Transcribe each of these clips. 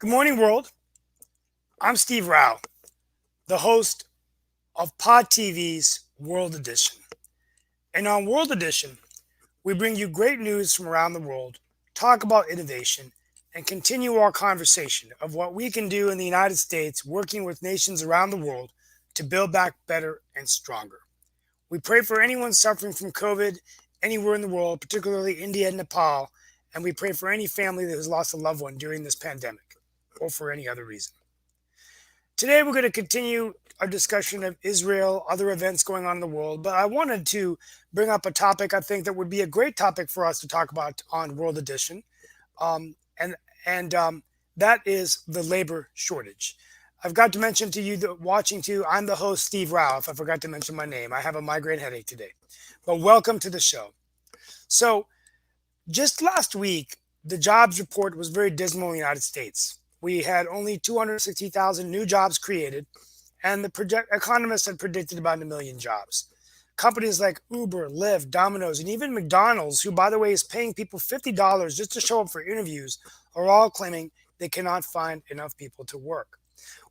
Good morning, world. I'm Steve Rao, the host of Pod TV's World Edition. And on World Edition, we bring you great news from around the world, talk about innovation, and continue our conversation of what we can do in the United States working with nations around the world to build back better and stronger. We pray for anyone suffering from COVID anywhere in the world, particularly India and Nepal, and we pray for any family that has lost a loved one during this pandemic or for any other reason. Today, we're going to continue our discussion of Israel, other events going on in the world, but I wanted to bring up a topic I think that would be a great topic for us to talk about on World Edition, um, and and that is the labor shortage. I've got to mention to you that watching too, I'm the host, Steve Rao, if I forgot to mention my name. I have a migraine headache today, but welcome to the show. So, just last week, the jobs report was very dismal in the United States. We had only 260,000 new jobs created, and the economists had predicted about a million jobs. Companies like Uber, Lyft, Domino's, and even McDonald's, who, by the way, is paying people $50 just to show up for interviews, are all claiming they cannot find enough people to work.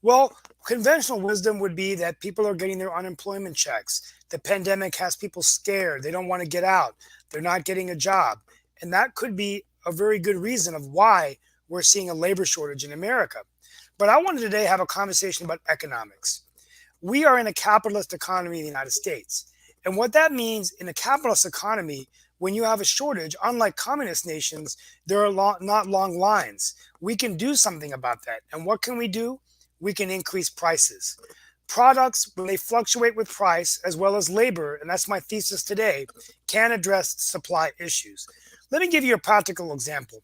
Well, conventional wisdom would be that people are getting their unemployment checks. The pandemic has people scared. They don't want to get out. They're not getting a job. And that could be a very good reason of why we're seeing a labor shortage in America. But I wanted today to have a conversation about economics. We are in a capitalist economy in the United States. And what that means in a capitalist economy, when you have a shortage, unlike communist nations, there are not long lines. We can do something about that. And what can we do? We can increase prices. Products, when they fluctuate with price, as well as labor, and that's my thesis today, can address supply issues. Let me give you a practical example.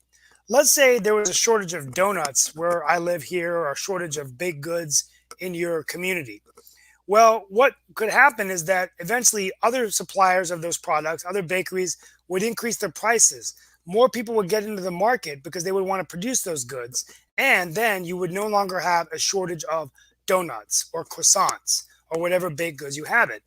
Let's say there was a shortage of donuts where I live here, or a shortage of baked goods in your community. Well, what could happen is that eventually other suppliers of those products, other bakeries, would increase their prices. More people would get into the market because they would want to produce those goods. And then you would no longer have a shortage of donuts or croissants or whatever baked goods you have it.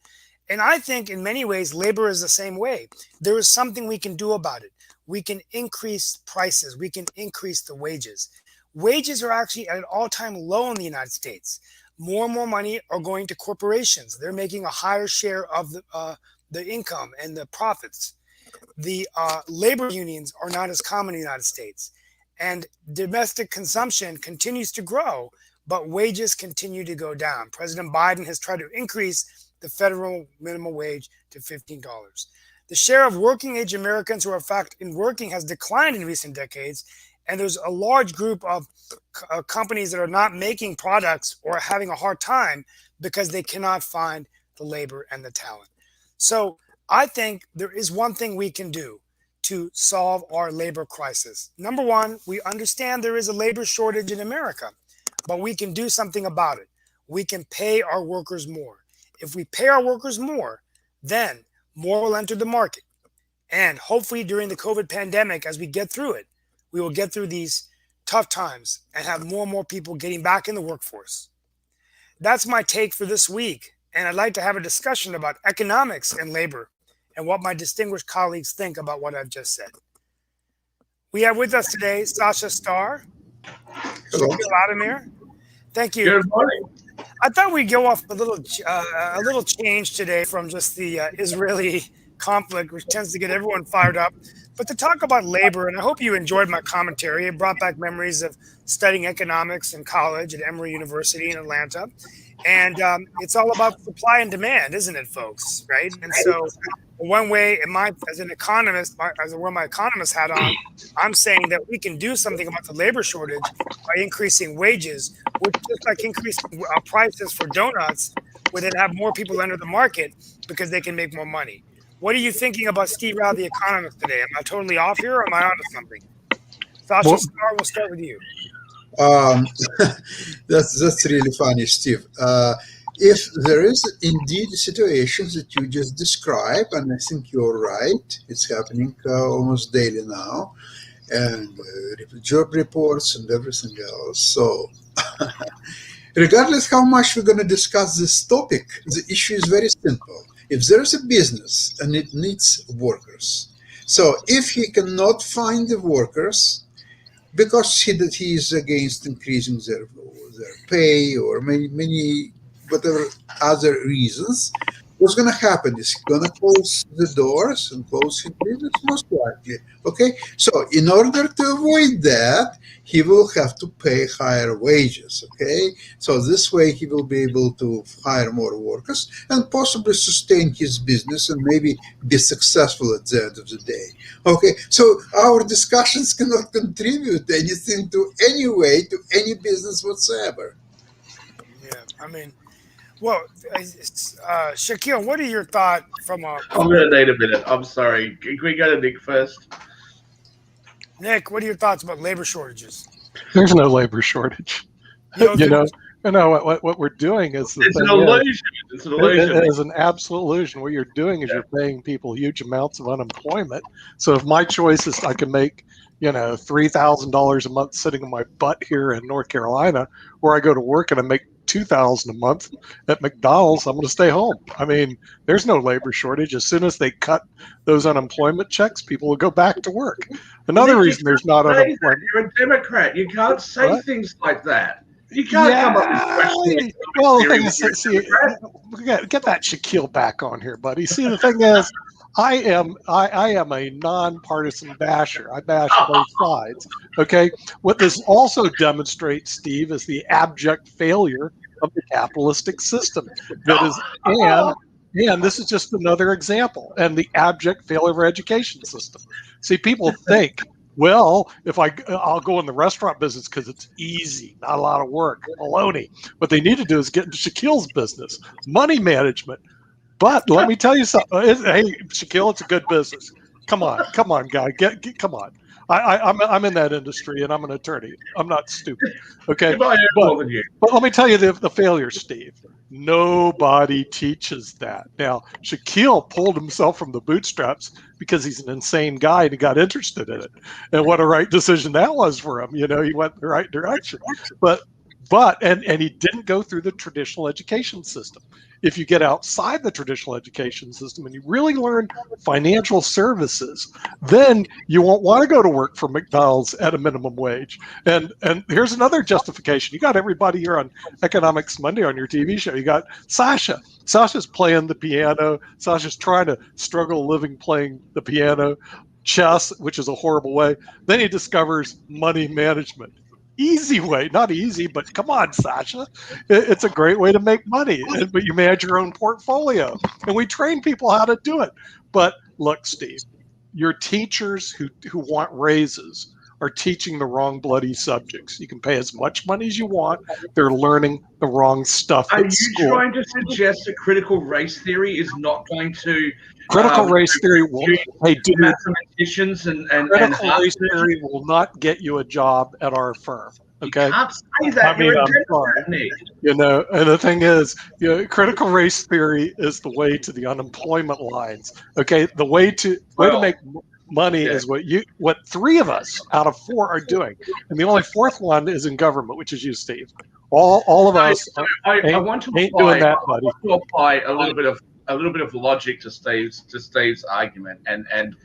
And I think in many ways, labor is the same way. There is something we can do about it. We can increase prices. We can increase the wages. Wages are actually at an all-time low in the United States. More and more money are going to corporations. They're making a higher share of the income and the profits. The labor unions are not as common in the United States. And domestic consumption continues to grow, but wages continue to go down. President Biden has tried to increase the federal minimum wage to $15. The share of working age Americans who are in fact in working has declined in recent decades, and there's a large group of companies that are not making products or having a hard time because they cannot find the labor and the talent. So I think there is one thing we can do to solve our labor crisis. Number one, we understand there is a labor shortage in America, but we can do something about it. We can pay our workers more. If we pay our workers more, then more will enter the market. And hopefully during the COVID pandemic, as we get through it, we will get through these tough times and have more and more people getting back in the workforce. That's my take for this week. And I'd like to have a discussion about economics and labor and what my distinguished colleagues think about what I've just said. We have with us today Sasha Starr, Hello. Shakil Adamir. Thank you. Good morning. I thought we'd go off a little change today from just the Israeli conflict, which tends to get everyone fired up, but to talk about labor. And I hope you enjoyed my commentary. It brought back memories of studying economics in college at Emory University in Atlanta. And it's all about supply and demand, isn't it, folks? Right? And so one way, as an economist, as I wear my economist hat on, I'm saying that we can do something about the labor shortage by increasing wages, which just like increasing prices for donuts, would then have more people enter the market because they can make more money. What are you thinking about Steve Rao, the economist, today? Am I totally off here, or am I onto something? Sasha Starr, we'll start with you. Um, that's really funny, Steve. If there is indeed situations that you just described, and I think you're right, it's happening almost daily now, and job reports and everything else. So, regardless how much we're going to discuss this topic, the issue is very simple. If there's a business and it needs workers, so if he cannot find the workers, because he is against increasing their pay or many whatever other reasons. What's going to happen is he's going to close the doors and close his business, most likely. Okay, so in order to avoid that, he will have to pay higher wages. Okay, so this way he will be able to hire more workers and possibly sustain his business and maybe be successful at the end of the day. Okay, so our discussions cannot contribute anything to any way to any business whatsoever. Yeah, I mean, well, Shaquille, what are your thoughts from a I'm going to need a minute. I'm sorry. Can we go to Nick first? Nick? What are your thoughts about labor shortages? There's no labor shortage. You don't you think? know, what we're doing is the It's an thing is, illusion. It's an illusion. it is an absolute illusion. What you're doing is Yeah. you're paying people huge amounts of unemployment. So if my choice is I can make, $3,000 a month sitting in my butt here in North Carolina, or I go to work and I make 2,000 a month at McDonald's, I'm going to stay home. I mean, there's no labor shortage. As soon as they cut those unemployment checks, people will go back to work. Another Nick, reason there's not say that. unemployment. You're a Democrat. You can't say What? things like that. You can't come up with questions. Well, the thing is, see, get that Shaquille back on here, buddy. See, the thing is, I am a nonpartisan basher. I bash both sides. Okay. What this also demonstrates, Steve, is the abject failure of the capitalistic system. That is, and this is just another example, and the abject failure of our education system. See, people think, well, if I'll go in the restaurant business because it's easy, not a lot of work. Baloney. What they need to do is get into Shaquille's business, money management. But let me tell you something. Hey, Shaquille, it's a good business. Come on, guy. Come on. I'm in that industry and I'm an attorney. I'm not stupid. Okay, If I earn more than you. but let me tell you the failure, Steve. Nobody teaches that. Now, Shaquille pulled himself from the bootstraps because he's an insane guy and he got interested in it. And what a right decision that was for him. He went in the right direction. And he didn't go through the traditional education system. If you get outside the traditional education system and you really learn financial services, then you won't want to go to work for McDonald's at a minimum wage. And here's another justification. You got everybody here on Economics Monday on your TV show. You got Sasha. Sasha's playing the piano. Sasha's trying to struggle a living playing the piano, chess, which is a horrible way. Then he discovers money management. Easy way, not easy, but come on, Sasha. It's a great way to make money, but you manage your own portfolio. And we train people how to do it. But look, Steve, your teachers who want raises are teaching the wrong bloody subjects. You can pay as much money as you want. They're learning the wrong stuff Are at you school. trying to suggest that critical race theory is not going to Critical race theory will, hey, dude, mathematicians and critical race theory will not get you a job at our firm. Okay. You can't say that. I mean, You're a I'm sorry. Democrat, Nick. And the thing is, critical race theory is the way to the unemployment lines. Okay, the way to make money is what three of us out of four are doing, and the only fourth one is in government, which is you, Steve. All of us I want to ain't doing that, buddy. I want to apply a little bit of logic to Steve's argument, and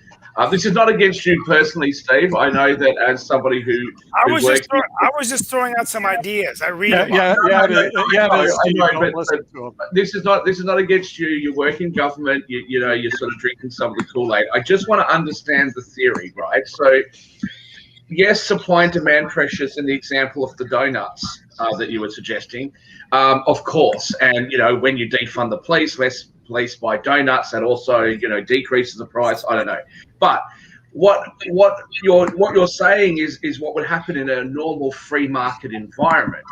this is not against you personally, Steve. I know that as somebody who I was just throwing out some ideas. I read a lot. This is not against you. You work in government. You're sort of drinking some of the Kool-Aid. I just want to understand the theory, right? So, yes, supply and demand pressures in the example of the donuts that you were suggesting, of course. And when you defund the police, less police buy donuts. That also decreases the price. I don't know, but what you're saying is what would happen in a normal free market environment,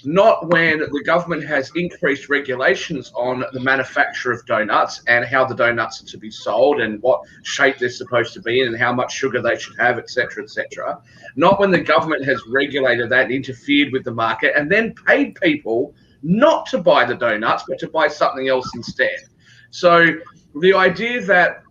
not when the government has increased regulations on the manufacture of donuts and how the donuts are to be sold and what shape they're supposed to be in and how much sugar they should have, etc., etc. Not when the government has regulated that and interfered with the market and then paid people not to buy the donuts but to buy something else instead. So the idea that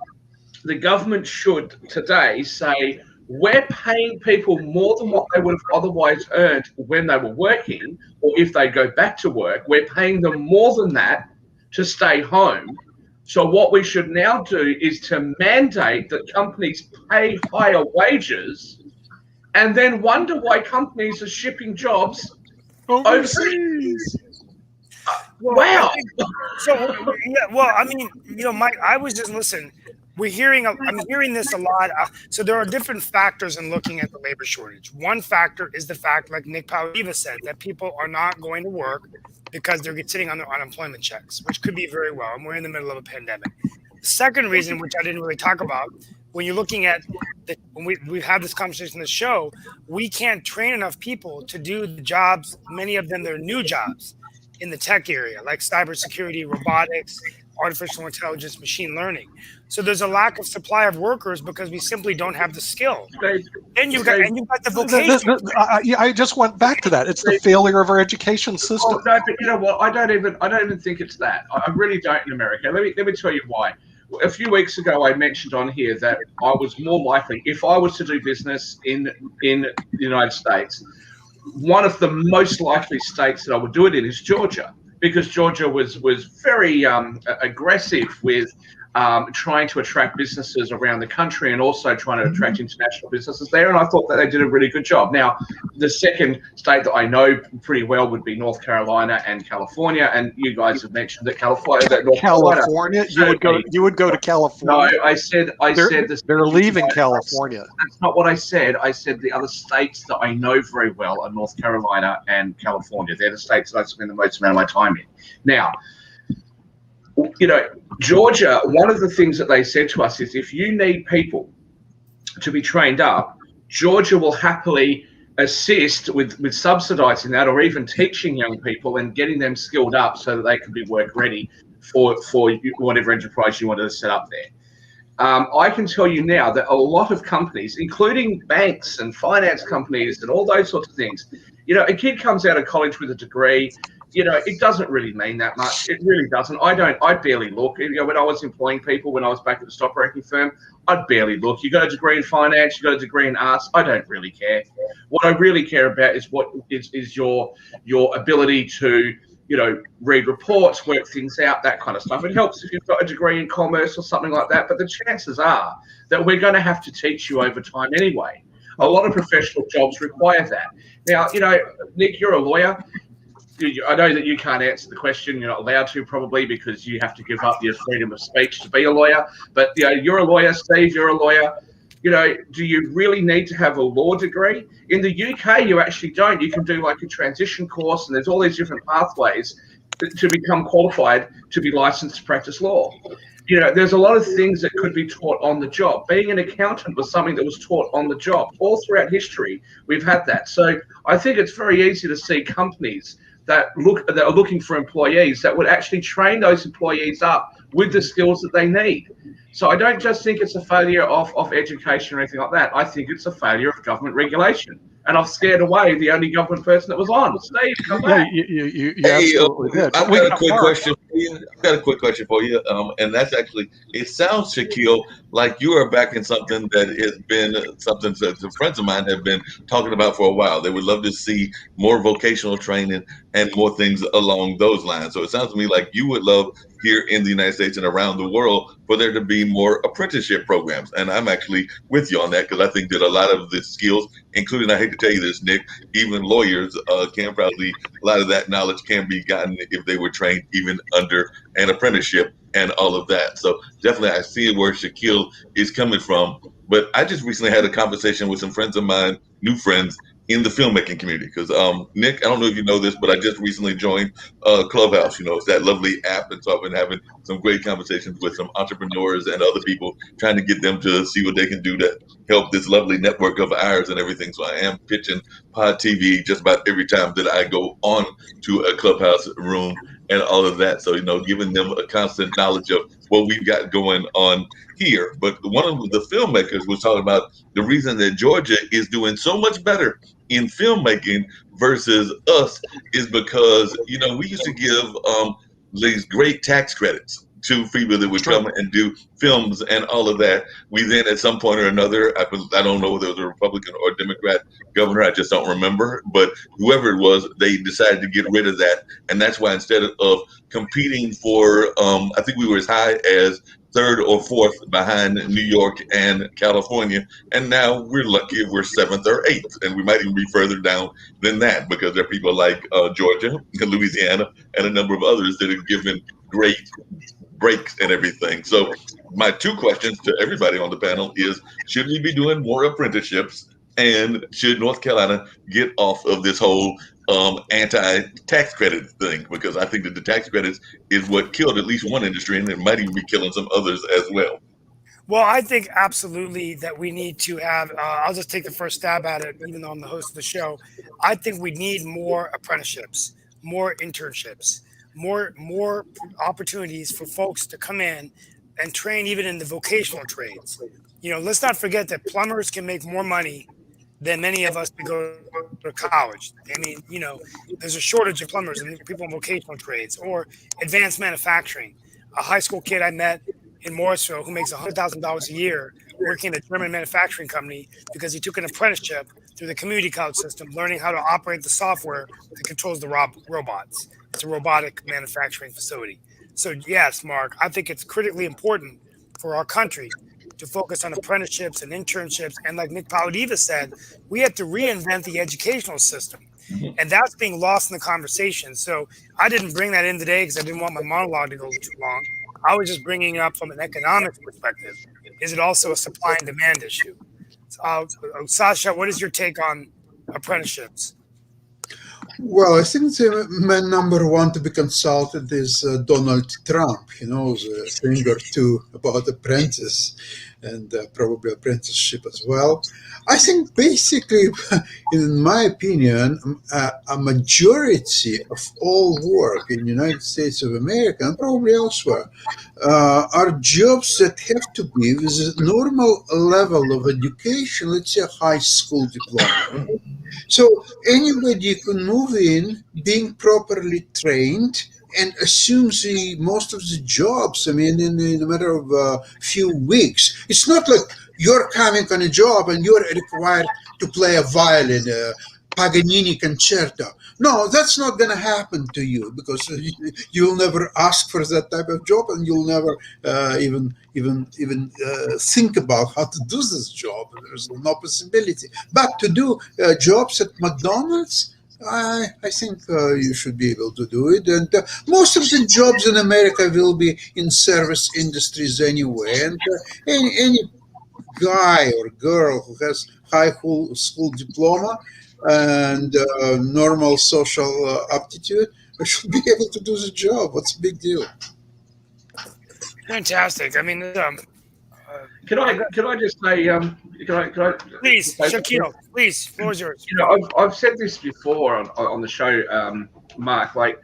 the government should today say, we're paying people more than what they would have otherwise earned when they were working, or if they go back to work, we're paying them more than that to stay home. So what we should now do is to mandate that companies pay higher wages and then wonder why companies are shipping jobs overseas. Well, I Wow. think so. Yeah. Well, I mean, Mike, I was just listen. I'm hearing this a lot. So there are different factors in looking at the labor shortage. One factor is the fact, like Nick Pauliva said, that people are not going to work because they're sitting on their unemployment checks, which could be very well. And we're in the middle of a pandemic. The second reason, which I didn't really talk about, when you're looking at when we've had this conversation in the show, we can't train enough people to do the jobs. Many of them, they're new jobs in the tech area, like cybersecurity, robotics, artificial intelligence, machine learning. So there's a lack of supply of workers because we simply don't have the skill. And you've got the vocation. I just went back to that. It's the failure of our education system. Oh, no, but you know what? I don't even think it's that. I really don't in America. Let me tell you why. A few weeks ago, I mentioned on here that I was more likely, if I was to do business in the United States, one of the most likely states that I would do it in is Georgia, because Georgia was very aggressive with trying to attract businesses around the country and also trying to attract international businesses there. And I thought that they did a really good job. Now, the second state that I know pretty well would be North Carolina and California. And you guys have mentioned that California, you would go to California. No, I said they're leaving California. That's not what I said. I said the other states that I know very well are North Carolina and California. They're the states that I spend the most amount of my time in. Now, Georgia, one of the things that they said to us is if you need people to be trained up, Georgia will happily assist with subsidizing that or even teaching young people and getting them skilled up so that they can be work ready for whatever enterprise you want to set up there. I can tell you now that a lot of companies, including banks and finance companies and all those sorts of things, a kid comes out of college with a degree, it doesn't really mean that much. It really doesn't. I barely look. When I was employing people, when I was back at the stockbroking firm, I'd barely look. You got a degree in finance, you got a degree in arts. I don't really care. What I really care about is what is your ability to, read reports, work things out, that kind of stuff. It helps if you've got a degree in commerce or something like that. But the chances are that we're going to have to teach you over time anyway. A lot of professional jobs require that. Now, Nick, you're a lawyer. I know that you can't answer the question. You're not allowed to probably because you have to give up your freedom of speech to be a lawyer. But you're a lawyer, Steve. You're a lawyer. Do you really need to have a law degree? In the UK, you actually don't. You can do like a transition course, and there's all these different pathways to become qualified to be licensed to practice law. There's a lot of things that could be taught on the job. Being an accountant was something that was taught on the job. All throughout history, we've had that. So I think it's very easy to see companies that are looking for employees that would actually train those employees up with the skills that they need. So I don't just think it's a failure of education or anything like that. I think it's a failure of government regulation. And I've scared away the only government person that was on. Steve, come back. You absolutely did. I've got a quick question for you. And that's actually, it sounds, Shaquille, like you are backing something that has been something that some friends of mine have been talking about for a while. They would love to see more vocational training and more things along those lines. So it sounds to me like you would love here in the United States and around the world for there to be more apprenticeship programs. And I'm actually with you on that because I think that a lot of the skills, including, I hate to tell you this, Nick, even lawyers can probably, a lot of that knowledge can be gotten if they were trained even under an apprenticeship and all of that. So definitely I see where Shaquille is coming from. But I just recently had a conversation with some friends of mine, new friends, in the filmmaking community. Because Nick, I don't know if you know this, but I just recently joined Clubhouse. It's that lovely app. And so I've been having some great conversations with some entrepreneurs and other people, trying to get them to see what they can do to help this lovely network of ours and everything. So I am pitching Pod TV just about every time that I go on to a Clubhouse room and all of that. So, giving them a constant knowledge of what we've got going on here. But one of the filmmakers was talking about the reason that Georgia is doing so much better in filmmaking versus us is because, we used to give these great tax credits to people that would come and do films and all of that. We then, at some point or another, I don't know whether it was a Republican or Democrat governor, I just don't remember, but whoever it was, they decided to get rid of that. And that's why instead of competing for, I think we were as high as third or fourth behind New York and California. And now we're lucky if we're seventh or eighth. And we might even be further down than that because there are people like Georgia, Louisiana, and a number of others that are given great breaks and everything. So my two questions to everybody on the panel is, should we be doing more apprenticeships? And should North Carolina get off of this whole anti-tax credit thing? Because I think that the tax credits is what killed at least one industry, and it might even be killing some others as well. Well, I think absolutely that we need to have. I'll just take the first stab at it, even though I'm the host of the show. I think we need more apprenticeships, more internships, more opportunities for folks to come in and train, even in the vocational trades. Let's not forget that plumbers can make more money than many of us to go to college. I mean, there's a shortage of plumbers and people in vocational trades or advanced manufacturing. A high school kid I met in Morrisville who makes $100,000 a year working at a German manufacturing company because he took an apprenticeship through the community college system, learning how to operate the software that controls the robots. It's a robotic manufacturing facility. So yes, Mark, I think it's critically important for our country to focus on apprenticeships and internships. And like Nick P.O.D said, we have to reinvent the educational system. And that's being lost in the conversation. So I didn't bring that in today because I didn't want my monologue to go too long. I was just bringing it up from an economics perspective. Is it also a supply and demand issue? Sasha, what is your take on apprenticeships? Well, I think the man number one to be consulted is Donald Trump. He knows a thing or two about apprentice and probably apprenticeship as well. I think basically, in my opinion, a majority of all work in the United States of America and probably elsewhere are jobs that have to be with a normal level of education, let's say a high school diploma. So anybody can move in being properly trained and assume most of the jobs, I mean, in a matter of a few weeks. It's not like you're coming on a job and you're required to play a violin, a Paganini concerto. No, that's not going to happen to you because you'll never ask for that type of job and you'll never even think about how to do this job. There's no possibility. But to do jobs at McDonald's, I think you should be able to do it. And most of the jobs in America will be in service industries anyway. And any guy or girl who has high school diploma and normal social aptitude should be able to do the job. What's the big deal? Fantastic. I mean, Can I just say, please, Shaquille, please, floor is yours. I've said this before on the show, Mark. Like,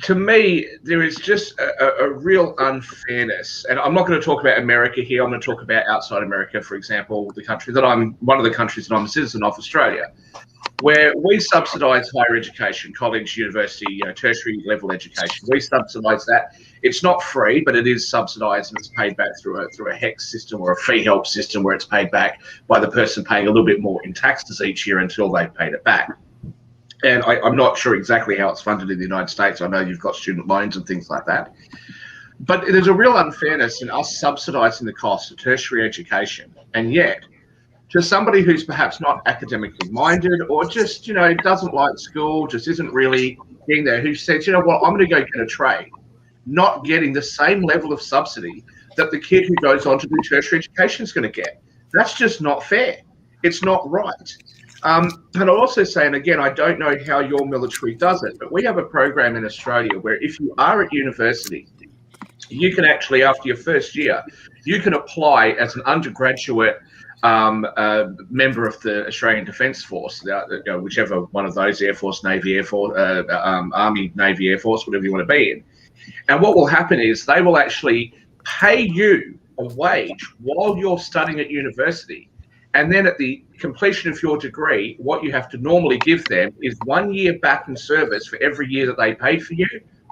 to me, there is just a real unfairness, and I'm not going to talk about America here. I'm going to talk about outside America, for example, one of the countries that I'm a citizen of, Australia, where we subsidise higher education, college, university, tertiary level education. We subsidise that. It's not free, but it is subsidised and it's paid back through a HEX system or a fee help system where it's paid back by the person paying a little bit more in taxes each year until they've paid it back. And I'm not sure exactly how it's funded in the United States. I know you've got student loans and things like that. But there's a real unfairness in us subsidising the cost of tertiary education. And yet, to somebody who's perhaps not academically minded or just, doesn't like school, just isn't really being there, who says, I'm going to go get a trade, not getting the same level of subsidy that the kid who goes on to do tertiary education is going to get. That's just not fair. It's not right. And I'll also say, and again, I don't know how your military does it, but we have a program in Australia where if you are at university, you can actually, after your first year, you can apply as an undergraduate member of the Australian Defence Force, whichever one of those, Air Force, Navy, Air Force, Army, Navy, Air Force, whatever you want to be in. And what will happen is they will actually pay you a wage while you're studying at university. And then at the completion of your degree, what you have to normally give them is 1 year back in service for every year that they paid for you,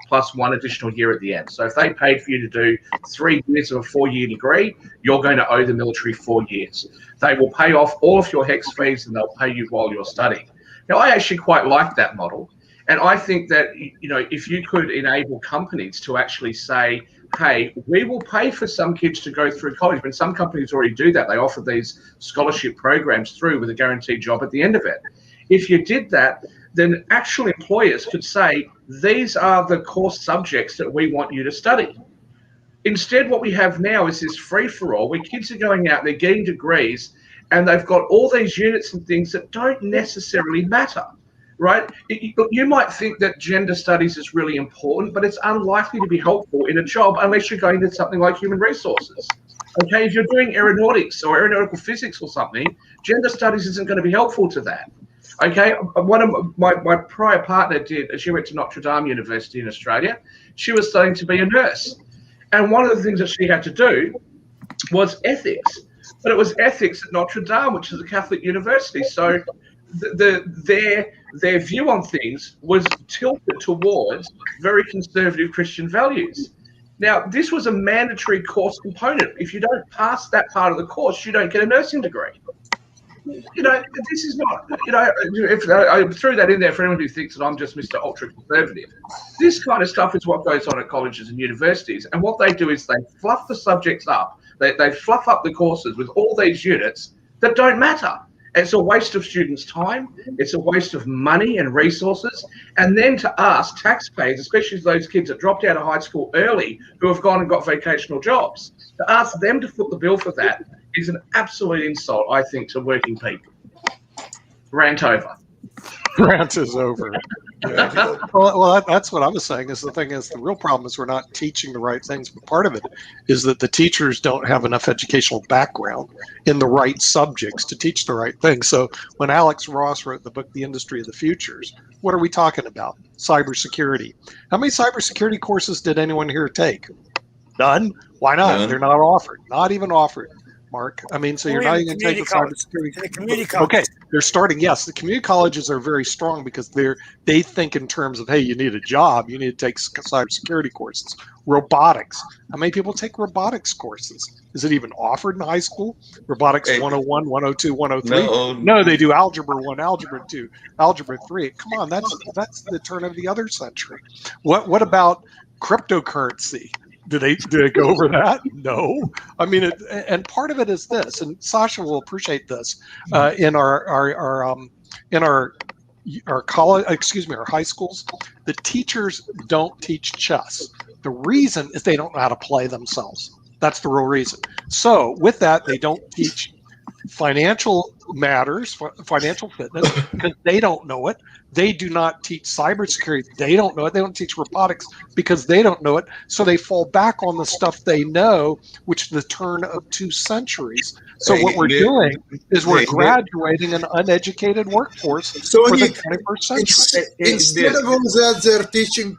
plus one additional year at the end. So if they paid for you to do 3 years of a 4-year degree, you're going to owe the military 4 years. They will pay off all of your HEX fees and they'll pay you while you're studying. Now, I actually quite like that model. And I think that, if you could enable companies to actually say, hey, we will pay for some kids to go through college. But some companies already do that. They offer these scholarship programs through with a guaranteed job at the end of it. If you did that, then actual employers could say, these are the course subjects that we want you to study. Instead, what we have now is this free-for-all where kids are going out, they're getting degrees, and they've got all these units and things that don't necessarily matter, right? You might think that gender studies is really important, but it's unlikely to be helpful in a job unless you're going to something like human resources. Okay, if you're doing aeronautics or aeronautical physics or something, gender studies isn't going to be helpful to that. Okay, one of my prior partner did, she went to Notre Dame University in Australia. She was studying to be a nurse. And one of the things that she had to do was ethics. But it was ethics at Notre Dame, which is a Catholic university. So their view on things was tilted towards very conservative Christian values. Now, this was a mandatory course component. If you don't pass that part of the course, you don't get a nursing degree. This is not, if I threw that in there for anyone who thinks that I'm just Mr. Ultra Conservative. This kind of stuff is what goes on at colleges and universities. And what they do is they fluff the subjects up. They fluff up the courses with all these units that don't matter. It's a waste of students' time. It's a waste of money and resources. And then to ask taxpayers, especially those kids that dropped out of high school early who have gone and got vocational jobs, to ask them to foot the bill for that is an absolute insult, I think, to working people. Rant over. Rant is over. Yeah. Well, that's what I was saying. Is the thing is the real problem is we're not teaching the right things. But part of it is that the teachers don't have enough educational background in the right subjects to teach the right things. So when Alex Ross wrote the book, The Industry of the Futures, what are we talking about? Cybersecurity. How many cybersecurity courses did anyone here take? None. Why not? None. They're not offered. Not even offered. Mark. I mean, so you're not even taking cybersecurity. The community college. Okay, they're starting. Yes, the community colleges are very strong because they think in terms of, hey, you need a job, you need to take cybersecurity courses. Robotics. How many people take robotics courses? Is it even offered in high school? Robotics 101, 102, 103? No, they do algebra 1, algebra 2, algebra 3. Come on, that's the turn of the other century. What about cryptocurrency? Do they go over that? No. I mean, and part of it is this, and Sasha will appreciate this. In our college, our high schools, the teachers don't teach chess. The reason is they don't know how to play themselves. That's the real reason. So with that, they don't teach financial matters, financial fitness, because they don't know it. They do not teach cybersecurity. They don't know it. They don't teach robotics because they don't know it. So they fall back on the stuff they know, which is the turn of 2 centuries. So what we're doing is we're graduating an uneducated workforce for the 21st century. Instead of all that, they're teaching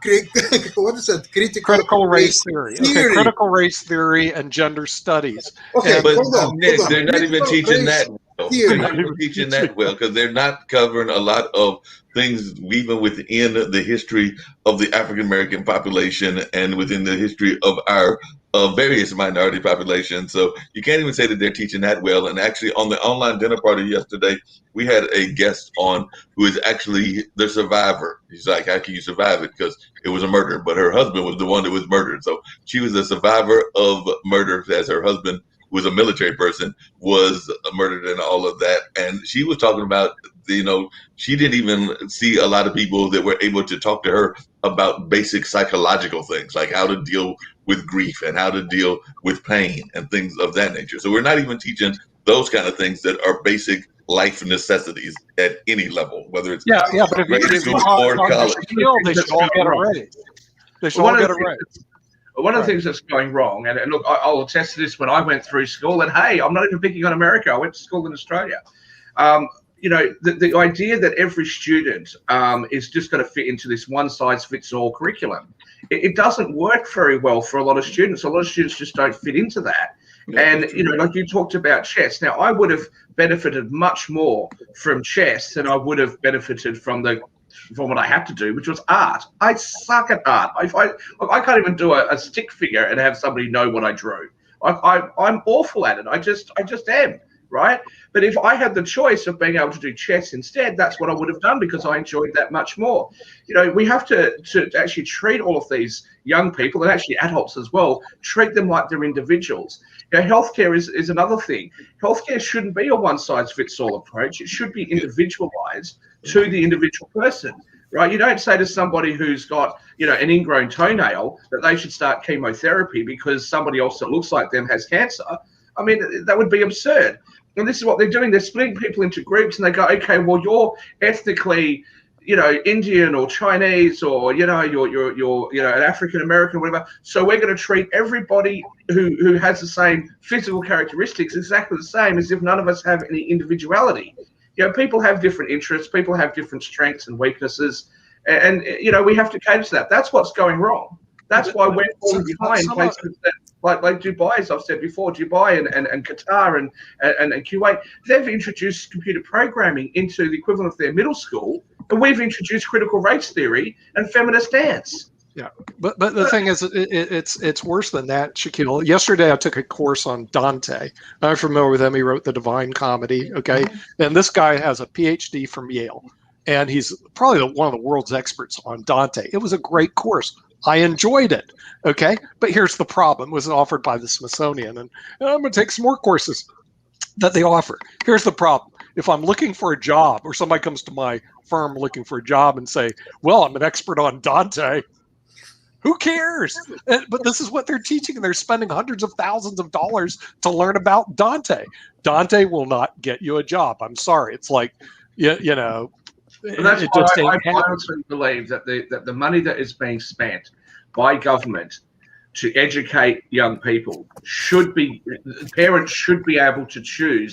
what is that? Critical race theory. Okay, critical race theory and gender studies. Okay, but hold on. They're not even teaching that. They're not even teaching that well because they're not covering a lot of things even within the history of the African American population and within the history of our various minority populations. So you can't even say that they're teaching that well. And actually, on the online dinner party yesterday, we had a guest on who is actually the survivor. He's like, how can you survive it? Because it was a murder, but her husband was the one that was murdered. So she was a survivor of murder as her husband, who was a military person, was murdered and all of that. And she was talking about, she didn't even see a lot of people that were able to talk to her about basic psychological things, like how to deal with grief and how to deal with pain and things of that nature. So we're not even teaching those kind of things that are basic life necessities at any level, whether it's but if grade school or college. They should all get a raise. They should all get a raise. One of the things that's going wrong, and look, I'll attest to this when I went through school, and hey, I'm not even picking on America. I went to school in Australia. The idea that every student is just going to fit into this one-size-fits-all curriculum, it doesn't work very well for a lot of students. A lot of students just don't fit into that. And, like you talked about chess. Now, I would have benefited much more from chess than I would have benefited from what I had to do, which was art. I suck at art. I can't even do a stick figure and have somebody know what I drew. I'm awful at it. I just am. right? But if I had the choice of being able to do chess instead, that's what I would have done because I enjoyed that much more. We have to actually treat all of these young people and actually adults as well, treat them like they're individuals. Healthcare is another thing. Healthcare shouldn't be a one-size-fits-all approach. It should be individualized to the individual person, right? You don't say to somebody who's got, an ingrown toenail that they should start chemotherapy because somebody else that looks like them has cancer. I mean, that would be absurd. And this is what they're doing. They're splitting people into groups and they go, okay, well, you're ethnically, Indian or Chinese or, you're an African American, whatever. So we're going to treat everybody who has the same physical characteristics exactly the same as if none of us have any individuality. People have different interests. People have different strengths and weaknesses. And we have to cater to that. That's what's going wrong. That's why we're falling behind places that, like Dubai, as I've said before, Dubai and Qatar and Kuwait, they've introduced computer programming into the equivalent of their middle school, and we've introduced critical race theory and feminist dance. Yeah, but the thing is, it's worse than that, Shaquille. Yesterday, I took a course on Dante. I'm familiar with him. He wrote the Divine Comedy. Okay, and this guy has a PhD from Yale, and he's probably one of the world's experts on Dante. It was a great course. I enjoyed it. Okay, but here's the problem: it was offered by the Smithsonian, and I'm going to take some more courses that they offer. Here's the problem: if I'm looking for a job, or somebody comes to my firm looking for a job and say, "Well, I'm an expert on Dante," who cares? But this is what they're teaching, and they're spending hundreds of thousands of dollars to learn about Dante. Dante will not get you a job. I'm sorry. It's like, But that's why I honestly believe that the money that is being spent by government to educate young people parents should be able to choose,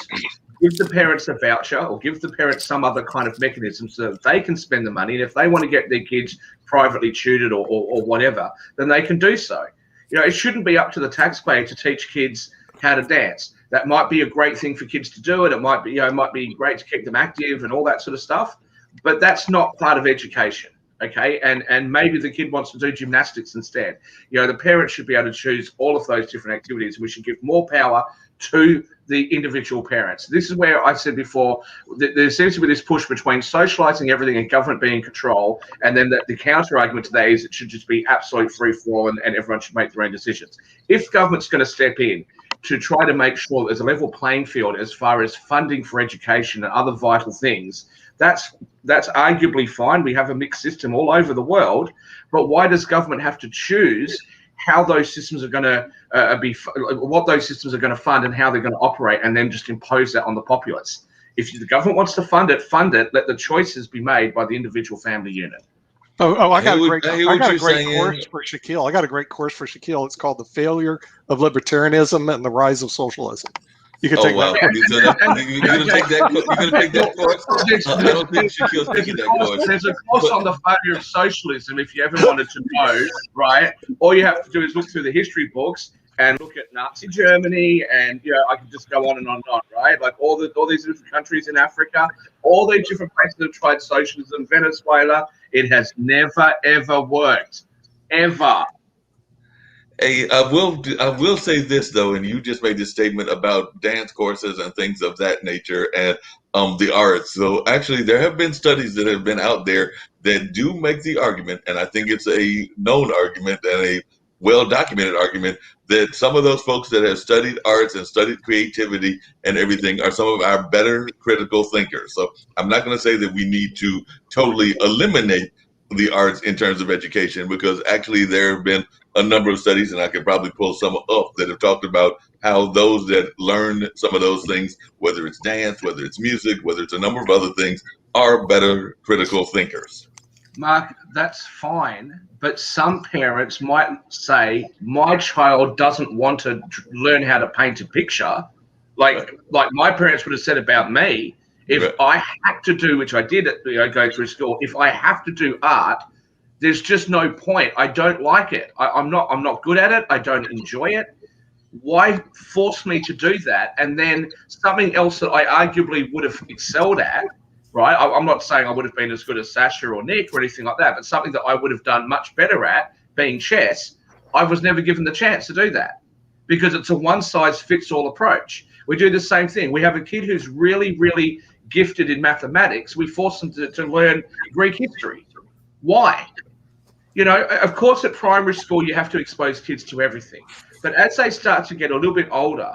give the parents a voucher or give the parents some other kind of mechanism so that they can spend the money. And if they want to get their kids privately tutored or whatever, then they can do so. It shouldn't be up to the taxpayer to teach kids how to dance. That might be a great thing for kids to do, and it might be great to keep them active and all that sort of stuff. But that's not part of education, okay? And maybe the kid wants to do gymnastics instead. The parents should be able to choose all of those different activities. We should give more power to the individual parents. This is where I said before that there seems to be this push between socializing everything and government being in control, and then the counter argument to that is it should just be absolute free-for-all and everyone should make their own decisions. If government's going to step in to try to make sure there's a level playing field as far as funding for education and other vital things, that's arguably fine. We have a mixed system all over the world, but why does government have to choose how those systems are going to what those systems are going to fund and how they're going to operate, and then just impose that on the populace? If the government wants to fund it. Let the choices be made by the individual family unit. I got a great course for Shaquille. I got a great course for Shaquille. It's called The Failure of Libertarianism and the Rise of Socialism. You can take that course. You're going to take that course? I don't think Shaquille's taking that course. There's a course on the failure of socialism if you ever wanted to know, right? All you have to do is look through the history books and look at Nazi Germany, and I can just go on and on, right? Like all these different countries in Africa, all these different places have tried socialism. Venezuela, it has never ever worked, ever. Hey, I will say this though, and you just made this statement about dance courses and things of that nature and the arts. So actually, there have been studies that have been out there that do make the argument, and I think it's a known argument and a well-documented argument, that some of those folks that have studied arts and studied creativity and everything are some of our better critical thinkers. So I'm not going to say that we need to totally eliminate the arts in terms of education, because actually there have been a number of studies, and I could probably pull some up, that have talked about how those that learn some of those things, whether it's dance, whether it's music, whether it's a number of other things, are better critical thinkers. Mark, that's fine, but some parents might say, my child doesn't want to learn how to paint a picture, like my parents would have said about me. If I had to do, which I did go through school, if I have to do art, there's just no point. I don't like it. I'm not good at it. I don't enjoy it. Why force me to do that? And then something else that I arguably would have excelled at, right? I'm not saying I would have been as good as Sasha or Nick or anything like that, but something that I would have done much better at, being chess, I was never given the chance to do that, because it's a one-size-fits-all approach. We do the same thing. We have a kid who's really, really gifted in mathematics. We force them to learn Greek history. Why? Of course, at primary school, you have to expose kids to everything. But as they start to get a little bit older,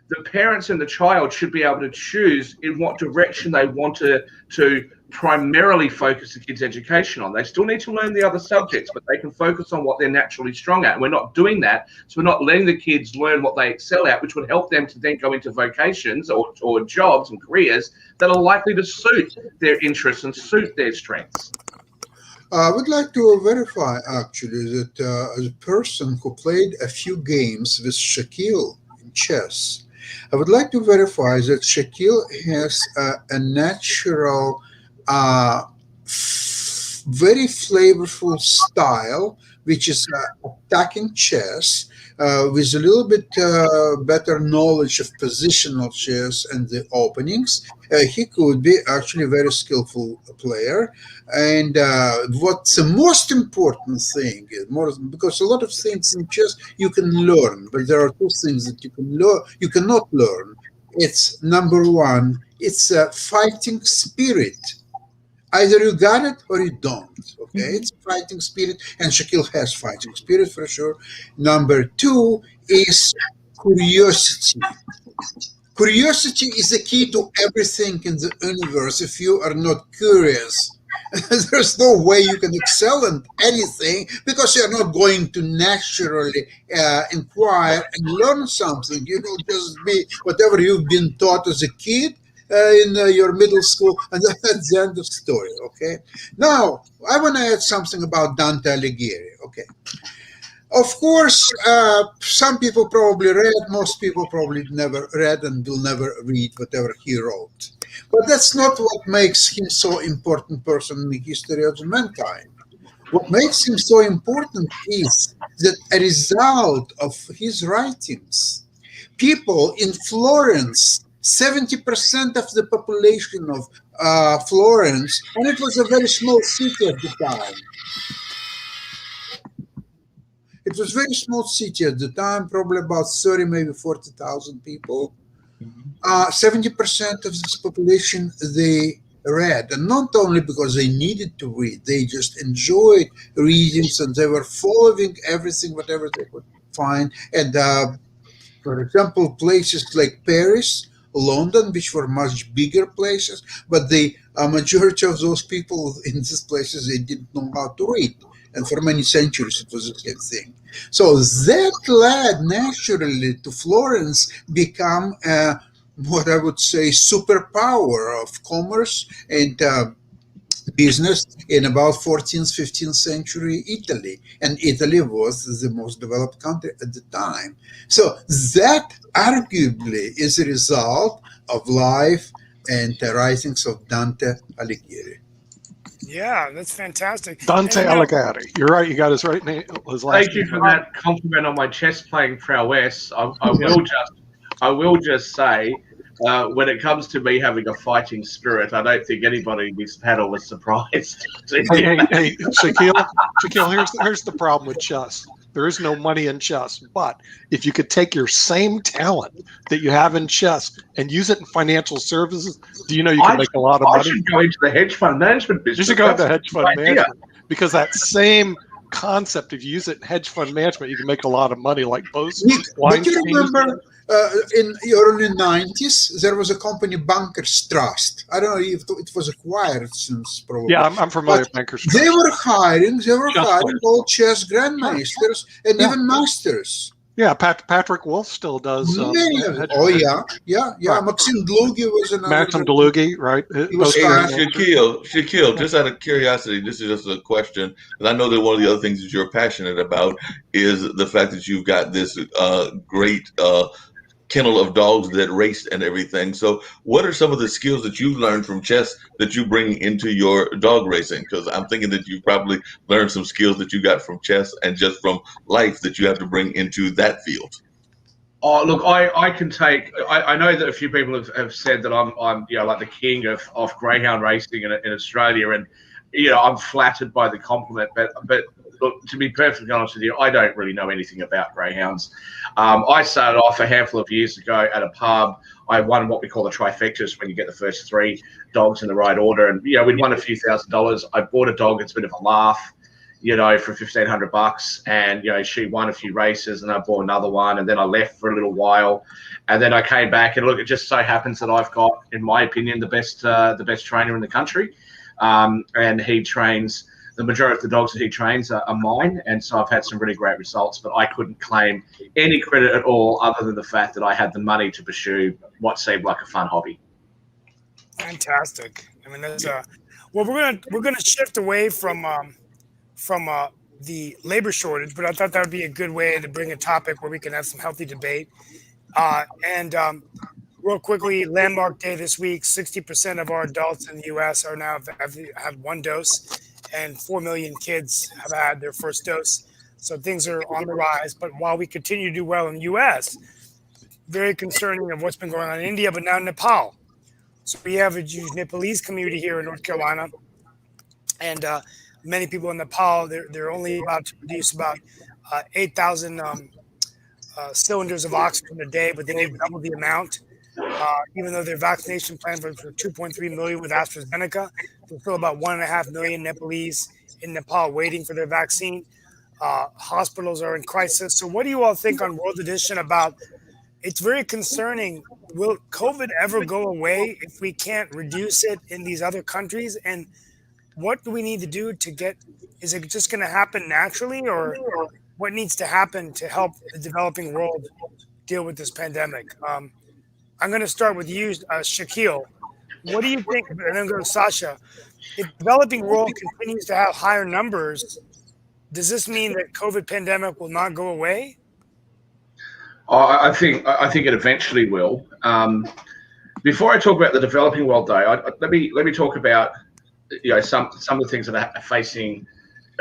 the parents and the child should be able to choose in what direction they want to primarily focus the kids' education on. They still need to learn the other subjects, but they can focus on what they're naturally strong at. And we're not doing that. So we're not letting the kids learn what they excel at, which would help them to then go into vocations or jobs and careers that are likely to suit their interests and suit their strengths. I would like to verify actually that as a person who played a few games with Shaquille in chess, I would like to verify that Shaquille has a natural, very flavorful style, which is attacking chess with a little bit better knowledge of positional chess and the openings. He could be actually a very skillful player. And what's the most important thing is because a lot of things in chess you can learn, but there are two things that you cannot learn. It's number one, it's a fighting spirit. Either you got it or you don't. Okay, it's fighting spirit, and Shaquille has fighting spirit for sure. Number two is curiosity. Curiosity is the key to everything in the universe. If you are not curious, there's no way you can excel in anything because you're not going to naturally inquire and learn something. You will just be whatever you've been taught as a kid in your middle school, and that's the end of story. Okay. Now I want to add something about Dante Alighieri. Okay. Of course, some people probably read, most people probably never read and will never read whatever he wrote. But that's not what makes him so important person in the history of mankind. What makes him so important is that a result of his writings, people in Florence, 70% of the population of Florence, and it was a very small city at the time. It was a very small city at the time, probably about 30, maybe 40,000 people. 70% of this population, they read. And not only because they needed to read, they just enjoyed readings and they were following everything, whatever they could find. And for example, places like Paris, London, which were much bigger places, but the majority of those people in these places, they didn't know how to read. And for many centuries, it was the same thing. So that led naturally to Florence become what I would say superpower of commerce and business in about 14th, 15th century Italy. And Italy was the most developed country at the time. So that arguably is a result of life and the writings of Dante Alighieri. Yeah, that's fantastic. Dante And, Alighieri. You're right. You got his right name. His last Thank you name for right. that compliment on my chess playing prowess. I will just say, when it comes to me having a fighting spirit, I don't think anybody in this panel was surprised. Hey, Shaquille, here's the problem with chess. There is no money in chess. But if you could take your same talent that you have in chess and use it in financial services, do you know you can make a lot of money? I should go into the hedge fund management business. You should go into hedge fund management because that same concept, if you use it in hedge fund management, you can make a lot of money like both. But you remember in the early 90s, there was a company, Bankers Trust. I don't know if it was acquired since probably. Yeah, I'm familiar with Bankers Trust. They were hiring old chess grandmasters and even masters. Yeah, Patrick Wolf still does. Many of them. Oh, yeah. Right. Maxim Dlugy was another. Maxim Dlugy, right? Shaquille, just out of curiosity, this is just a question, and I know that one of the other things that you're passionate about is the fact that you've got this great kennel of dogs that race and everything. So what are some of the skills that you've learned from chess that you bring into your dog racing? Because I'm thinking that you probably learned some skills that you got from chess and just from life that you have to bring into that field. Oh, look, I can take. I know that a few people have said that I'm like the king of greyhound racing in Australia, and I'm flattered by the compliment. But look, to be perfectly honest with you, I don't really know anything about greyhounds. I started off a handful of years ago at a pub. I won what we call the trifectas, when you get the first 3 dogs in the right order. And, we'd won a few $1,000s. I bought a dog. It's a bit of a laugh, for $1,500. And, she won a few races, and I bought another one. And then I left for a little while. And then I came back, and look, it just so happens that I've got, in my opinion, the best trainer in the country. And he trains, the majority of the dogs that he trains are mine. And so I've had some really great results, but I couldn't claim any credit at all other than the fact that I had the money to pursue what seemed like a fun hobby. Fantastic. I mean, that's well, we're gonna shift away from the labor shortage, but I thought that would be a good way to bring a topic where we can have some healthy debate. And real quickly, Landmark Day this week, 60% of our adults in the U.S. are now have 1 dose, and 4 million kids have had their first dose. So things are on the rise. But while we continue to do well in the U.S., very concerning of what's been going on in India, but now Nepal. So we have a huge Nepalese community here in North Carolina, and many people in Nepal, they're only allowed to produce about 8,000 cylinders of oxygen a day, but they need double the amount. Even though their vaccination plan for 2.3 million with AstraZeneca, there's still about 1.5 million Nepalese in Nepal waiting for their vaccine. Hospitals are in crisis. So what do you all think on World Edition about, it's very concerning, will COVID ever go away if we can't reduce it in these other countries? And what do we need to do to get, is it just going to happen naturally, or what needs to happen to help the developing world deal with this pandemic? I'm going to start with you, Shaquille. What do you think? And then go to Sasha. If the developing world continues to have higher numbers, does this mean that COVID pandemic will not go away? I think it eventually will. Before I talk about the developing world, though, let me talk about some of the things that are facing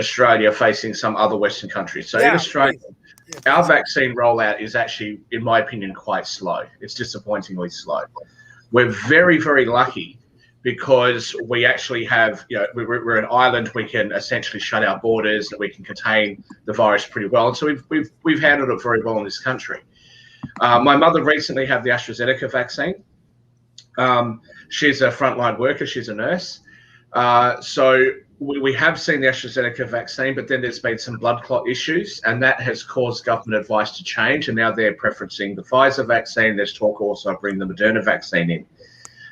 Australia, facing some other Western countries. So in Australia, our vaccine rollout is actually, in my opinion, quite slow. It's disappointingly slow. We're very, very lucky because we actually have, we're an island. We can essentially shut our borders, and we can contain the virus pretty well. And so we've handled it very well in this country. My mother recently had the AstraZeneca vaccine. She's a frontline worker. She's a nurse. So we have seen the AstraZeneca vaccine, but then there's been some blood clot issues, and that has caused government advice to change, and now they're preferencing the Pfizer vaccine. There's talk also of bringing the Moderna vaccine in.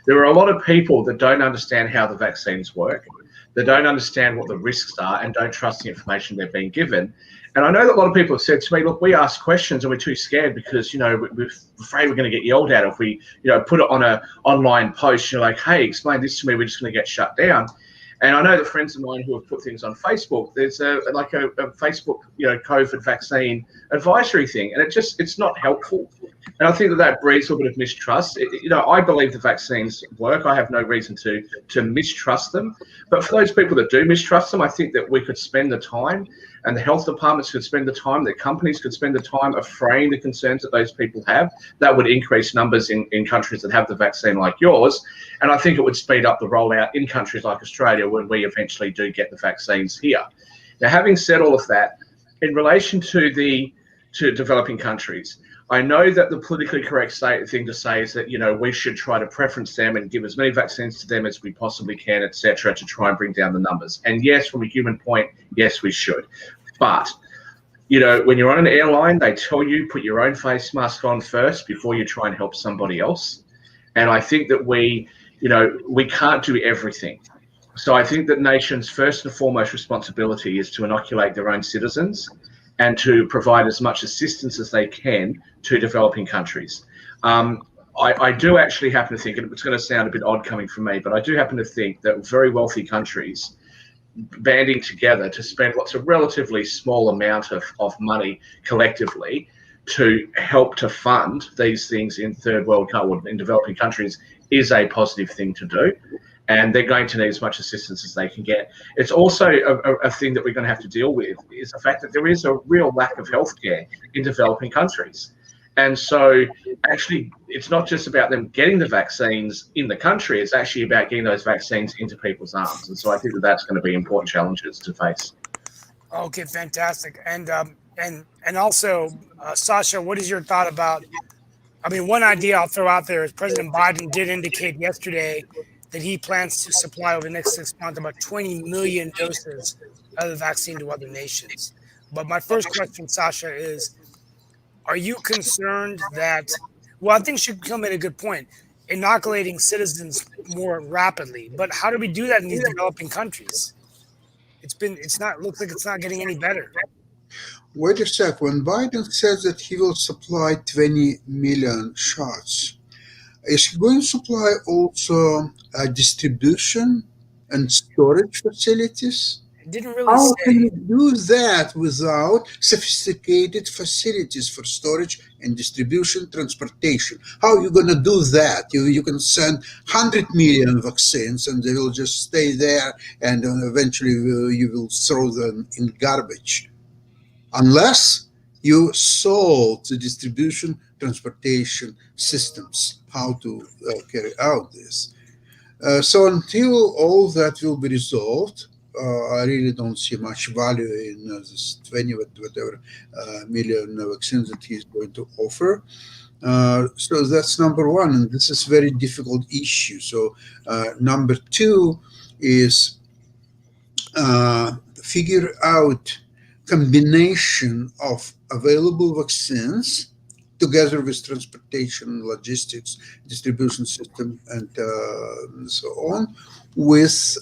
There are a lot of people that don't understand how the vaccines work. They don't understand what the risks are and don't trust the information they're being given. And I know that a lot of people have said to me, look, we ask questions and we're too scared because, we're afraid we're going to get yelled at if we, put it on an online post, like, hey, explain this to me, we're just going to get shut down. And I know that friends of mine who have put things on Facebook, there's a Facebook, COVID vaccine advisory thing, and it's not helpful. And I think that breeds a little bit of mistrust. I believe the vaccines work. I have no reason to mistrust them. But for those people that do mistrust them, I think that we could spend the time, and the health departments could spend the time, the companies could spend the time of fraying the concerns that those people have. That would increase numbers in countries that have the vaccine like yours. And I think it would speed up the rollout in countries like Australia when we eventually do get the vaccines here. Now, having said all of that, in relation to developing countries, I know that the politically correct thing to say is that, we should try to preference them and give as many vaccines to them as we possibly can, etc., to try and bring down the numbers. And yes, from a human point, yes, we should. But, when you're on an airline, they tell you put your own face mask on first before you try and help somebody else. And I think that we can't do everything. So I think that nations' first and foremost responsibility is to inoculate their own citizens and to provide as much assistance as they can to developing countries. I do actually happen to think, and it's going to sound a bit odd coming from me, but I do happen to think that very wealthy countries banding together to spend what's a relatively small amount of money collectively to help to fund these things in third world or in developing countries is a positive thing to do. And they're going to need as much assistance as they can get. It's also a thing that we're going to have to deal with is the fact that there is a real lack of healthcare in developing countries. And so actually, it's not just about them getting the vaccines in the country, it's actually about getting those vaccines into people's arms. And so I think that that's going to be important challenges to face. Okay, fantastic. And also, Sasha, what is your thought about I mean, one idea I'll throw out there is President Biden did indicate yesterday that he plans to supply over the next 6 months about 20 million doses of the vaccine to other nations. But my first question, Sasha, is are you concerned that, well, I think should come at a good point, inoculating citizens more rapidly, but how do we do that in these developing countries? It's not, looks like it's not getting any better. Wait a sec. When Biden says that he will supply 20 million shots, is he going to supply also distribution and storage facilities? It didn't really How can say. you do that without sophisticated facilities for storage and distribution, transportation? How are you going to do that? You can send 100 million vaccines and they will just stay there and eventually you will throw them in garbage. Unless you solve the distribution, transportation systems, how to carry out this. So until all that will be resolved, I really don't see much value in this 20 whatever million vaccines that he's going to offer. So that's number one, and this is very difficult issue. So number two is figure out combination of available vaccines together with transportation, logistics, distribution system, and so on, with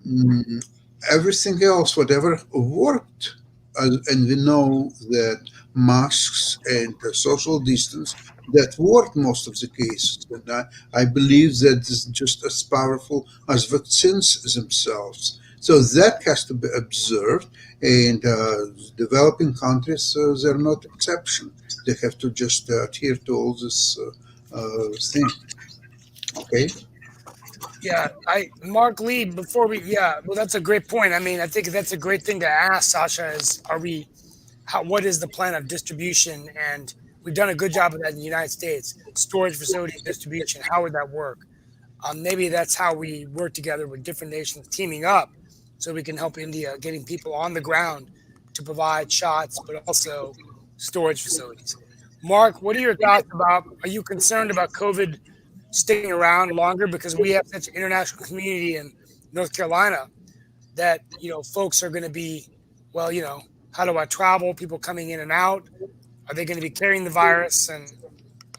mm, everything else, whatever worked. And we know that masks and social distance that worked most of the cases. And I believe that is just as powerful as vaccines themselves. So that has to be observed, and developing countries, they're not exception. They have to just adhere to all this thing. Okay. Yeah, I Mark Lee. Before we, yeah, well, that's a great point. I mean, I think that's a great thing to ask, Sasha. Is are we, how, what is the plan of distribution? And we've done a good job of that in the United States. Storage facilities, distribution. How would that work? Maybe that's how we work together with different nations teaming up, so we can help India getting people on the ground to provide shots, but also storage facilities. Mark, what are your thoughts about? Are you concerned about COVID sticking around longer because we have such an international community in North Carolina that folks are going to be, well, how do I travel? People coming in and out. Are they going to be carrying the virus, and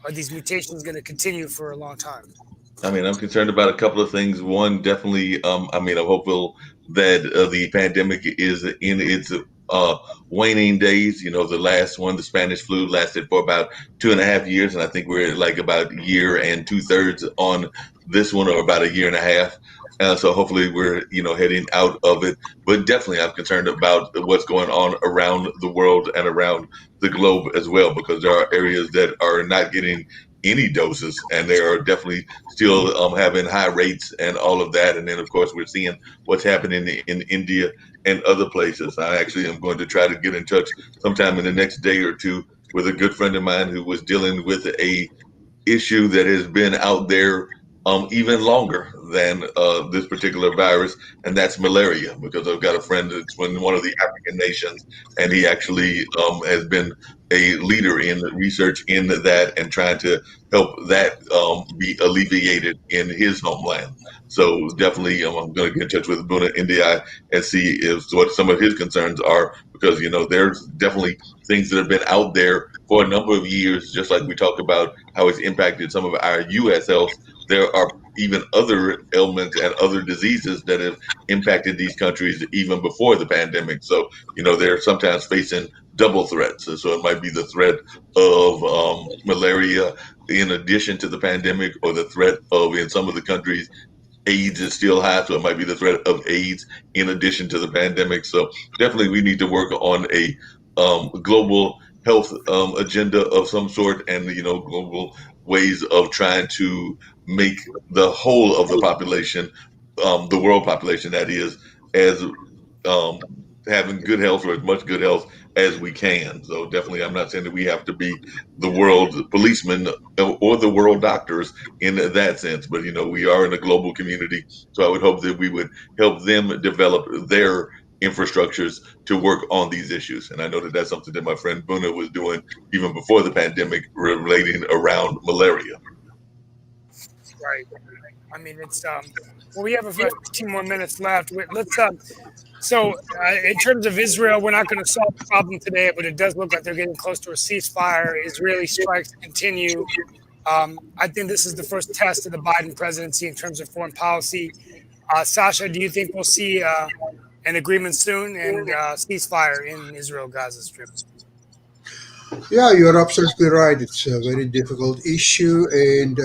are these mutations going to continue for a long time? I mean, I'm concerned about a couple of things. One, definitely, I mean, I'm hopeful that the pandemic is in its waning days. You know, the last one, the Spanish flu, lasted for about 2.5 years, and I think we're like about a year and 2/3 on this one, or about a year and a half. So hopefully we're heading out of it. But definitely, I'm concerned about what's going on around the world and around the globe as well, because there are areas that are not getting any doses, and they are definitely still having high rates and all of that. And then, of course, we're seeing what's happening in India and other places. I actually am going to try to get in touch sometime in the next day or two with a good friend of mine who was dealing with a issue that has been out there even longer than this particular virus, and that's malaria. Because I've got a friend that's in one of the African nations, and he actually has been a leader in research in that and trying to help that be alleviated in his homeland. So definitely, I'm going to get in touch with Buna India and see if what some of his concerns are, because there's definitely things that have been out there for a number of years, just like we talked about how it's impacted some of our U.S. health. There are even other ailments and other diseases that have impacted these countries even before the pandemic. So, they're sometimes facing double threats. So it might be the threat of malaria in addition to the pandemic, or the threat of, in some of the countries, AIDS is still high, so it might be the threat of AIDS in addition to the pandemic. So definitely, we need to work on a global health agenda of some sort, and global ways of trying to make the whole of the population, the world population, that is, as um, having good health, or as much good health as we can. So definitely, I'm not saying that we have to be the world policemen or the world doctors in that sense, but we are in a global community. So I would hope that we would help them develop their infrastructures to work on these issues. And I know that that's something that my friend Buna was doing even before the pandemic, relating around malaria. Right. I mean, it's well, we have a 15 more minutes left. Let's so in terms of Israel, we're not going to solve the problem today, but it does look like they're getting close to a ceasefire. Israeli strikes continue. I think this is the first test of the Biden presidency in terms of foreign policy. Sasha, do you think we'll see an agreement soon and ceasefire in Israel-Gaza Strip? Yeah, you're absolutely right. It's a very difficult issue, and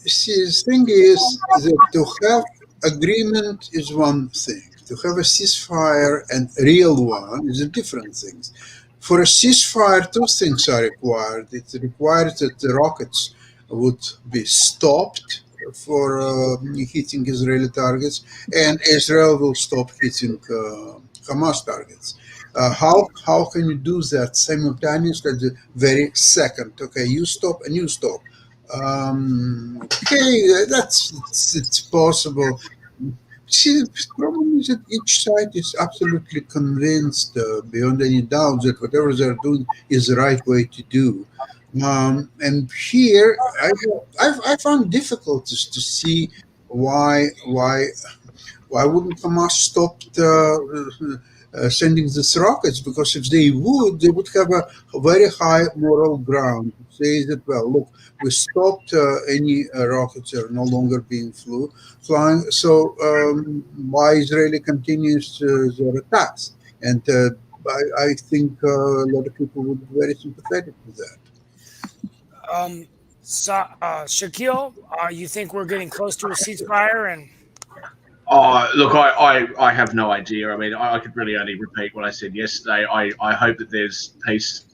see, the thing is that to have agreement is one thing. To have a ceasefire and a real one is a different thing. For a ceasefire, two things are required. It requires that the rockets would be stopped for hitting Israeli targets, and Israel will stop hitting Hamas targets. How can you do that simultaneously at the very second? Okay, you stop and you stop. Okay, it's possible. See, the problem is that each side is absolutely convinced, beyond any doubt, that whatever they're doing is the right way to do. And here, I found difficulties to see why wouldn't Hamas stop sending these rockets? Because if they would have a very high moral ground to say that, well, look, we stopped any rockets that are no longer being flying. So why Israeli continues their attacks? And I think a lot of people would be very sympathetic with that. Shaquille, you think we're getting close to a ceasefire? And Look, I have no idea. I mean, I could really only repeat what I said yesterday. I hope that there's peace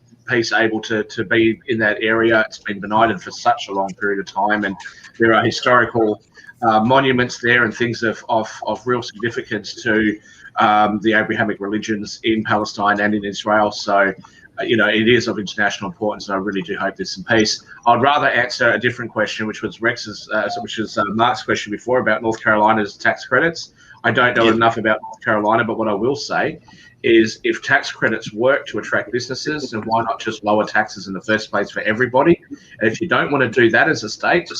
able to be in that area. It's been benighted for such a long period of time, and there are historical monuments there and things of real significance to the Abrahamic religions in Palestine and in Israel. So, it is of international importance, and I really do hope there's some peace. I'd rather answer a different question, which was Mark's question before about North Carolina's tax credits. I don't know enough about North Carolina, but what I will say is if tax credits work to attract businesses, then why not just lower taxes in the first place for everybody? And if you don't want to do that as a state,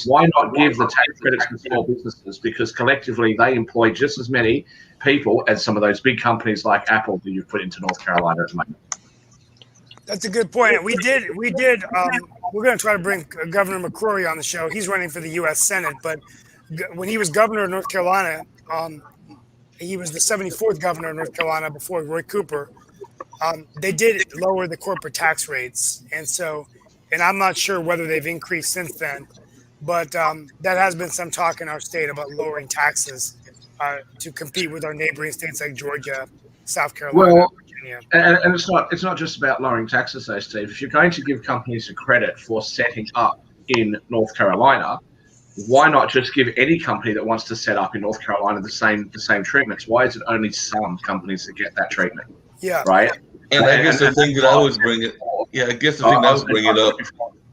why not give the tax credits to small businesses? Because collectively they employ just as many people as some of those big companies like Apple that you've put into North Carolina at the moment. that's a good point. We did. We're going to try to bring Governor McCrory on the show. He's running for the U.S. Senate, but when he was governor of North Carolina, he was the 74th governor of North Carolina before Roy Cooper. They did lower the corporate tax rates, and I'm not sure whether they've increased since then, but that has been some talk in our state about lowering taxes to compete with our neighboring states like Georgia, South Carolina, Virginia. And it's not just about lowering taxes, though, Steve. If you're going to give companies a credit for setting up in North Carolina, why not just give any company that wants to set up in North Carolina the same treatments? Why is it only some companies that get that treatment? Yeah. Right. And I guess the thing that I was bringing, up.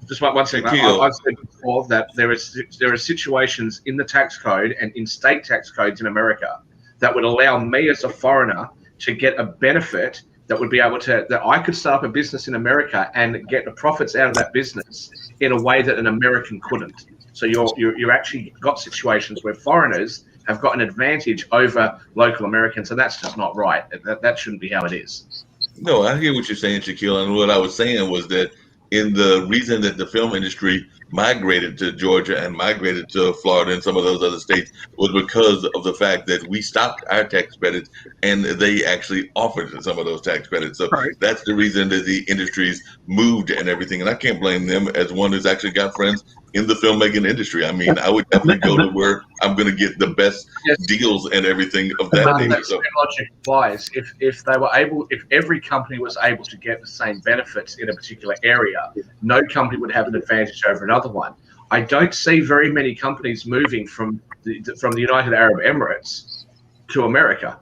Just one second. I've said before that there are situations in the tax code and in state tax codes in America that would allow me as a foreigner to get a benefit that would be able to, that I could start up a business in America and get the profits out of that business in a way that an American couldn't. So you're actually got situations where foreigners have got an advantage over local Americans, and that's just not right. That shouldn't be how it is. No, I hear what you're saying, Shaquille. And what I was saying was that in the reason that the film industry migrated to Georgia and migrated to Florida and some of those other states was because of the fact that we stopped our tax credits and they actually offered some of those tax credits. So That's the reason that the industries moved and everything. And I can't blame them as one who's actually got friends in the filmmaking industry. I mean, I would definitely go to where I'm going to get the best deals and everything of that nature. That same logic applies. If every company was able to get the same benefits in a particular area, no company would have an advantage over another one. I don't see very many companies moving from the United Arab Emirates to America.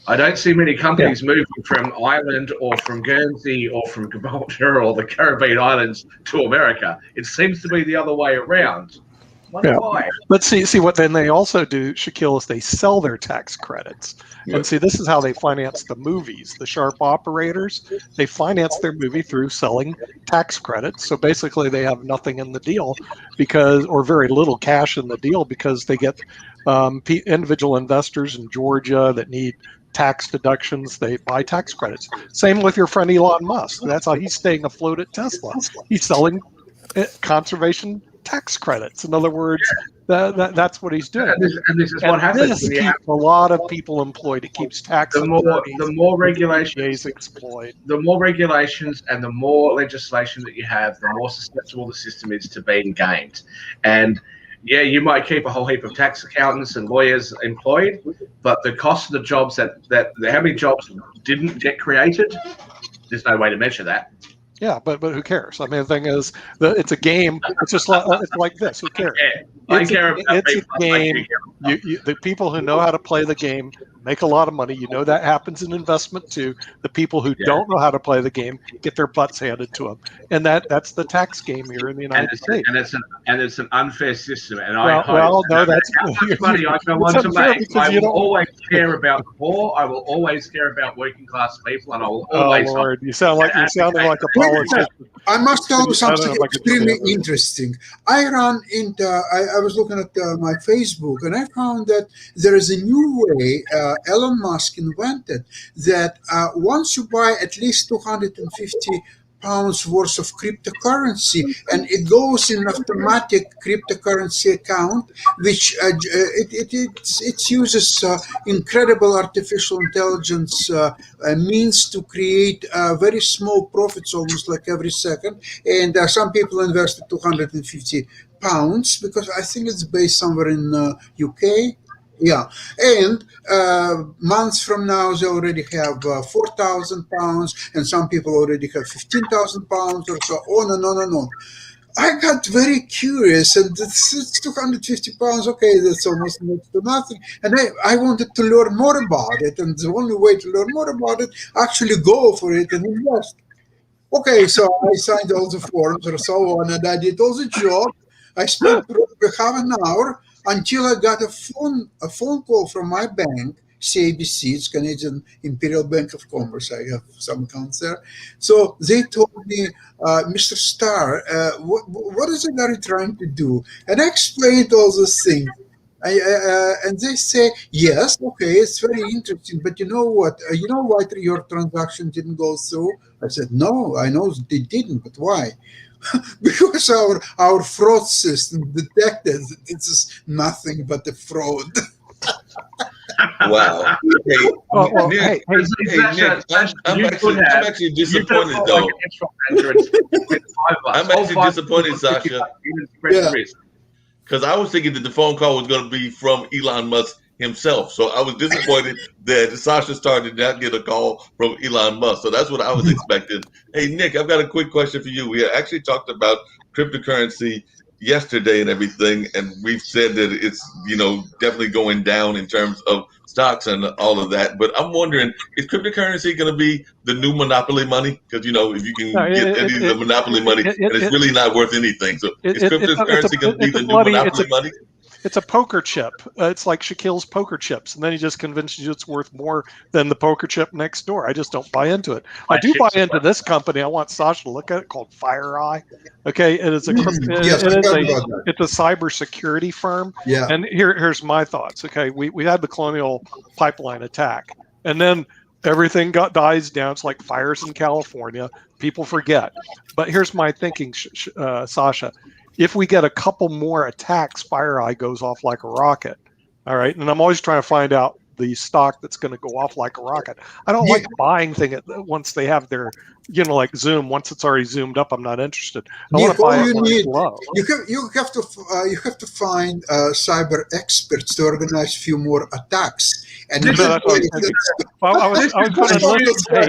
I don't see many companies moving from Ireland or from Guernsey or from Gibraltar or the Caribbean islands to America. It seems to be the other way around. Wonder Yeah. why. But see what then they also do, Shaquille, is they sell their tax credits. And see, this is how they finance the movies. The sharp operators, they finance their movie through selling tax credits. So basically they have nothing in the deal or very little cash in the deal, because they get individual investors in Georgia that need tax deductions. They buy tax credits. Same with your friend Elon Musk. That's how he's staying afloat at Tesla. He's selling conservation tax credits. In other words, that's what he's doing. And this is what happens This when you have keeps a lot of people employed. It keeps tax the more regulations, employed. the more regulations and the more legislation that you have, the more susceptible the system is to being gamed. And yeah, you might keep a whole heap of tax accountants and lawyers employed, but the cost of the jobs that how many jobs didn't get created, there's no way to measure that. Yeah, but who cares? I mean, the thing is, it's a game. It's just it's like this. Who cares? Yeah, I care about it's people. a game. The people who know how to play the game make a lot of money. You know that happens in investment too. The people who don't know how to play the game get their butts handed to them, and that's the tax game here in the United States. And it's an unfair system. And no, that's how much money I go on to make. I will always care about the poor. I will always care about working class people, and I will always. Oh Lord, you sound like a politician. I must tell you something extremely interesting. I was looking at my Facebook, and I found that there is a new way Elon Musk invented, that once you buy at least 250 pounds worth of cryptocurrency, and it goes in an automatic cryptocurrency account, which it uses incredible artificial intelligence means to create very small profits, almost like every second. And some people invested 250 pounds, because I think it's based somewhere in UK. Yeah, and months from now, they already have 4,000 pounds, and some people already have 15,000 pounds, or so on and on and on. I got very curious, and it's 250 pounds. Okay, that's almost next to nothing. And I wanted to learn more about it, and the only way to learn more about it, actually go for it and invest. Okay, so I signed all the forms or so on, and I did all the job. I spent probably half an hour until I got a phone call from my bank, CIBC, it's Canadian Imperial Bank of Commerce. I have some accounts there. So they told me, Mr. Starr, what is it that you're trying to do? And I explained all those things. And they say, yes, okay, it's very interesting, but you know what? You know why your transaction didn't go through? I said, no, I know they didn't, but why? Because our fraud system detected that this is nothing but a fraud. Wow. Nick, I'm actually disappointed, though. I'm actually disappointed, Sasha. Yeah. Because I was thinking that the phone call was going to be from Elon Musk himself. So I was disappointed that Sasha Starr did not get a call from Elon Musk. So that's what I was expecting. Hey, Nick, I've got a quick question for you. We actually talked about cryptocurrency yesterday and everything, and we've said that it's, definitely going down in terms of stocks and all of that. But I'm wondering, is cryptocurrency going to be the new monopoly money? Because, if you can get any of the monopoly money, and it's really not worth anything. So is cryptocurrency going to be the new monopoly money? It's a poker chip. It's like Shaquille's poker chips, and then he just convinces you it's worth more than the poker chip next door. I just don't buy into it. I do buy into this company. I want Sasha to look at it, called FireEye. Okay, it is a it's a cybersecurity firm. Yeah. And here's my thoughts. Okay, we had the Colonial Pipeline attack, and then everything dies down. It's like fires in California. People forget. But here's my thinking, Sasha. If we get a couple more attacks, FireEye goes off like a rocket. All right. And I'm always trying to find out the stock that's going to go off like a rocket. I don't like buying things once they have their, like Zoom. Once it's already zoomed up, I'm not interested. I want to buy it when it's low. You have to find cyber experts to organize a few more attacks. And I was going to listen. Hey,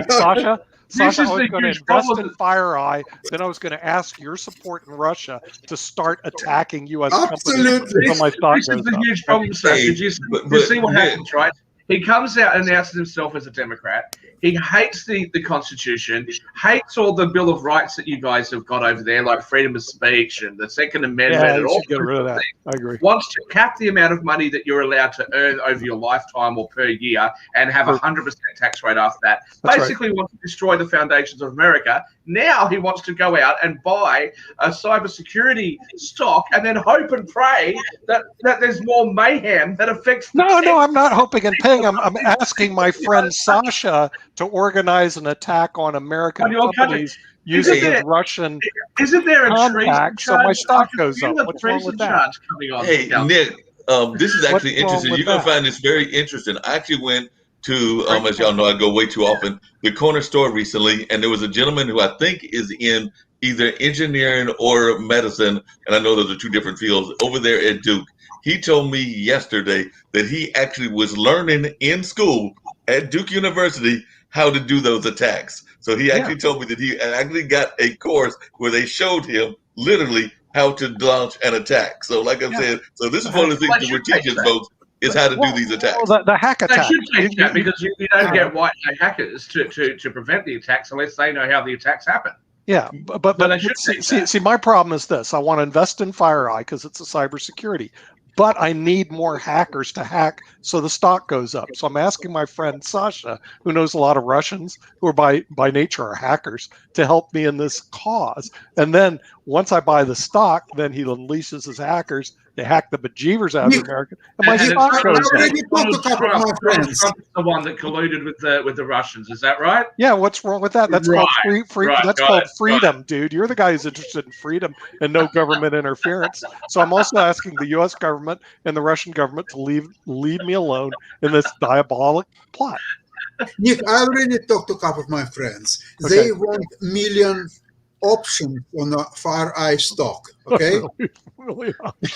Sasha, I was going to invest in FireEye. Then I was going to ask your support in Russia to start attacking U.S. companies. Absolutely. This is the huge problem, sir. You see what happens, right? He comes out and announces himself as a Democrat. He hates the Constitution, hates all the Bill of Rights that you guys have got over there, like freedom of speech and the Second Amendment Yeah, and you all should get rid of that. I agree. wants to cap the amount of money that you're allowed to earn over your lifetime or per year and have a 100% tax rate after that. That's Basically wants to destroy the foundations of America. Now he wants to go out and buy a cybersecurity stock and then hope and pray that there's more mayhem that affects No, I'm not hoping and paying. I'm asking my friend Sasha to organize an attack on American On your companies country. using Isn't his there- Russian Isn't there a treason contacts so charge? my stock I goes up. feel a What's wrong treason with that? charge coming on. Hey, Yeah. Nick, this is actually What's wrong interesting. with You're going to that? find this very interesting. I actually went to, as y'all know, I go way too often, the corner store recently, and there was a gentleman who I think is in either engineering or medicine, and I know those are two different fields, over there at Duke. He told me yesterday that he actually was learning in school at Duke University how to do those attacks. So he actually told me that he actually got a course where they showed him literally how to launch an attack. So like I said, so this is one of the things that we're teaching folks is how to do these attacks. Well, the hack They attack. should take that because you don't get white hat hackers to prevent the attacks unless they know how the attacks happen. Yeah, but they should take that. see, my problem is this: I want to invest in FireEye because it's a cybersecurity, but I need more hackers to hack so the stock goes up. So I'm asking my friend Sasha, who knows a lot of Russians who are by nature are hackers, to help me in this cause. And then once I buy the stock, then he unleashes his hackers. They hack the bejeevers out of America, and my stock goes up. Donald Trump is the one that colluded with the Russians. Is that right? Yeah, what's wrong with that? That's Right, called free. right, That's got called it, freedom, dude. You're the guy who's interested in freedom and no government interference. So I'm also asking the U.S. government and the Russian government to leave me alone in this diabolic plot. Nick, I already talked to a couple of my friends. Okay. They want million options on a FireEye stock. Okay. Really?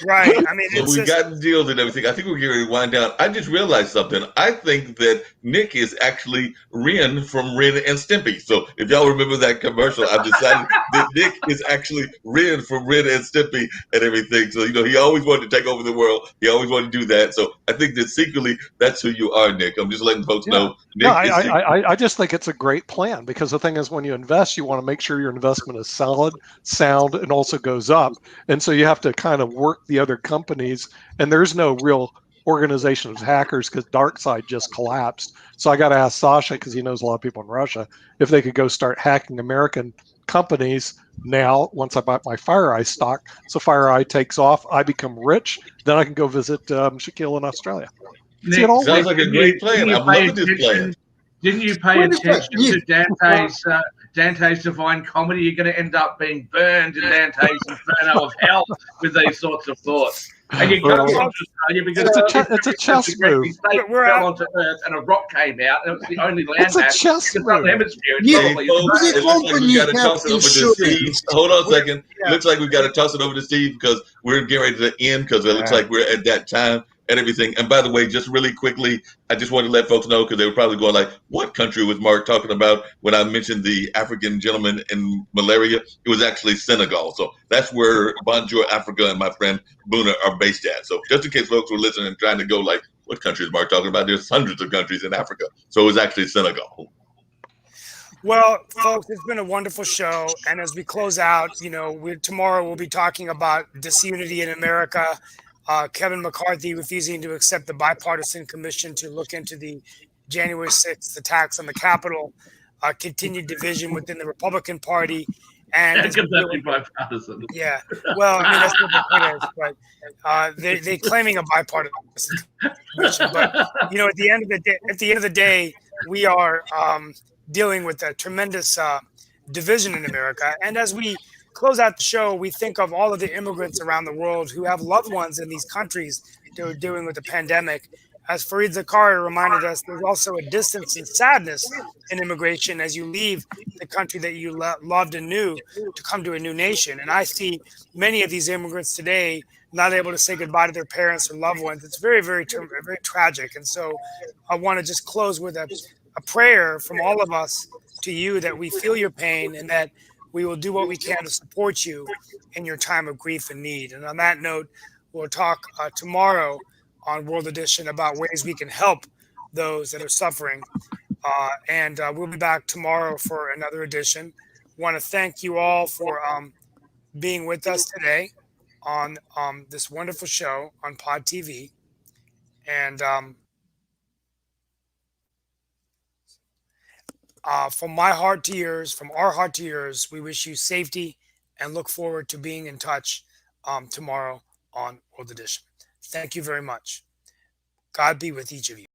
Right. I mean, So it's we've just, gotten deals and everything. I think we're getting ready to wind down. I just realized something. I think that Nick is actually Ren from Ren and Stimpy. So if y'all remember that commercial, I've decided that Nick is actually Ren from Ren and Stimpy and everything. So, he always wanted to take over the world. He always wanted to do that. So I think that secretly that's who you are, Nick. I'm just letting folks know. Nick No, is I just think it's a great plan because the thing is, when you invest, you want to make sure your investment is solid, sound, and also goes up. And so you have to kind of work the other companies, and there's no real organization of hackers because DarkSide just collapsed. So I got to ask Sasha, because he knows a lot of people in Russia, if they could go start hacking American companies now once I buy my FireEye stock. So FireEye takes off, I become rich, then I can go visit Shaquille in Australia. See, it all sounds like a great plan. I'm loving this plan. Didn't you pay attention to Dante's Divine Comedy? You're going to end up being burned in Dante's Inferno of Hell with these sorts of thoughts. And you can't go to Australia because it's a chess move. We're out onto Earth and a rock came out, and it was the only land It's a chess move. hemisphere. Yeah, Hey, folks, it looks like we got to toss it over to Steve. Hold on a second. It looks like we got to toss it over to Steve because we're getting ready to end because it looks like we're at that time and everything. And by the way, just really quickly, I just wanted to let folks know because they were probably going like, what country was Mark talking about when I mentioned the African gentleman in malaria? It was actually Senegal. So that's where Bonjour Africa and my friend Boona are based at. So just in case folks were listening and trying to go like, what country is Mark talking about? There's hundreds of countries in Africa. So it was actually Senegal. well, folks, it's been a wonderful show. And as we close out, tomorrow we'll be talking about disunity in America. Kevin McCarthy refusing to accept the bipartisan commission to look into the January 6th attacks on the Capitol, continued division within the Republican Party. And bipartisan. Yeah, well, I mean, that's what the point is, but they're claiming a bipartisan commission. But, at the end of the day, we are dealing with a tremendous division in America. And as we close out the show, we think of all of the immigrants around the world who have loved ones in these countries that are dealing with the pandemic. As Fareed Zakaria reminded us, there's also a distance and sadness in immigration as you leave the country that you loved and knew to come to a new nation. And I see many of these immigrants today not able to say goodbye to their parents or loved ones. It's very, very, very tragic. And so I want to just close with a prayer from all of us to you that we feel your pain and that we will do what we can to support you in your time of grief and need. And on that note, we'll talk tomorrow on World Edition about ways we can help those that are suffering. And we'll be back tomorrow for another edition. Want to thank you all for being with us today on this wonderful show on Pod TV. And from my heart to yours, from our heart to yours, we wish you safety and look forward to being in touch tomorrow on World Edition. Thank you very much. God be with each of you.